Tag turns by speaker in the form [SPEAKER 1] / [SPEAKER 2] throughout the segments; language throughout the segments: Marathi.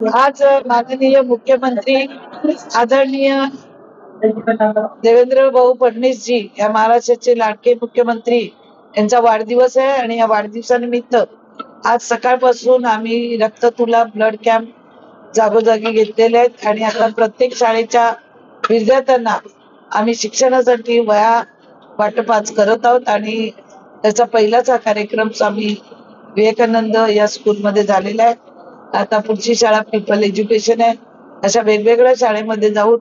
[SPEAKER 1] आज माननीय मुख्यमंत्री आदरणीय देवेंद्र भाऊ फडणवीस जी या महाराष्ट्राचे लाडके मुख्यमंत्री यांचा वाढदिवस आहे आणि या वाढदिवसानिमित्त आज सकाळपासून आम्ही रक्त तुला ब्लड कॅम्प जागोजागी घेतलेले आहेत आणि आता प्रत्येक शाळेच्या विद्यार्थ्यांना आम्ही शिक्षणासाठी वया वाटप आज करत आहोत आणि त्याचा पहिलाच हा कार्यक्रम आम्ही विवेकानंद या स्कूलमध्ये झालेला आहे। आता पुढची शाळा पीपल एज्युकेशन आहे। अशा वेगवेगळ्या शाळेमध्ये जाऊन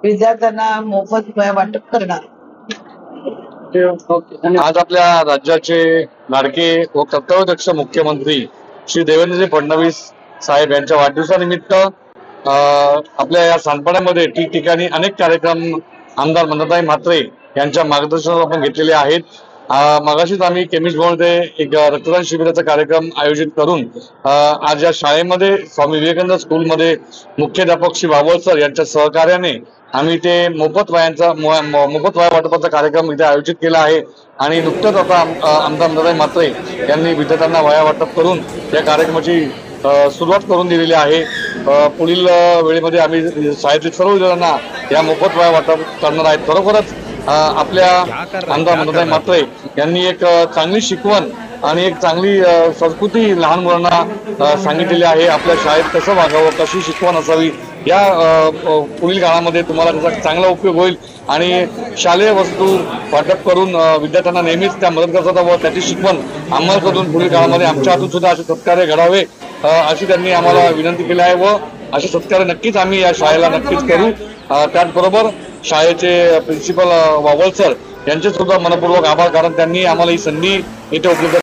[SPEAKER 1] विद्यार्थ्यांना मोफत वया वाटप करणार।
[SPEAKER 2] आज आपल्या राज्याचे लाडके व कर्तव्यदक्ष मुख्यमंत्री श्री देवेंद्र फडणवीस साहेब यांच्या वाढदिवसानिमित्त आपल्या या सांडपाड्यामध्ये ठिकठिकाणी अनेक कार्यक्रम आमदार मंदाताई म्हात्रे यांच्या मार्गदर्शनावर आपण घेतलेले आहेत। मगाशीच आम्ही केमिस्ट मध्ये एक रक्तदान शिबिराचा कार्यक्रम आयोजित करून आज या शाळेमध्ये स्वामी विवेकानंद स्कूलमध्ये मुख्याध्यापक श्री वावळ सर यांच्या सहकार्याने आम्ही ते मोफत वया वाटपाचा कार्यक्रम इथे आयोजित केला आहे आणि नुकतंच आता आमदार मंदाताई म्हात्रे यांनी विद्यार्थ्यांना वया वाटप करून या कार्यक्रमाची सुरुवात करून दिलेली आहे। पुढील वेळेमध्ये आम्ही शाळेतील सर्व विद्यार्थ्यांना या मोफत वया वाटप करणार आहेत। खरोखरच आपल्या आमदार मंदाताई म्हात्रे यांनी एक चांगली शिकवण आणि एक चांगली संस्कृती लहान मुलांना सांगितलेली आहे। आपल्या शाळेत कसं वागावं, कशी शिकवण असावी या पुढील काळामध्ये तुम्हाला त्याचा चांगला उपयोग होईल आणि शालेय वस्तू वाटप करून विद्यार्थ्यांना नेहमीच त्या मदत करतात व त्याची शिकवण अंमल करून पुढील काळामध्ये आमच्या हातून सुद्धा असे सत्कार्य घडावे अशी त्यांनी आम्हाला विनंती केली आहे व असे सत्कार्य नक्कीच आम्ही या शाळेला नक्कीच करू। त्याचबरोबर शाळेचे प्रिन्सिपल वावळ सर यांचे सुद्धा मनपूर्वक आभार, कारण त्यांनी आम्हाला ही संधी इथे उपलब्ध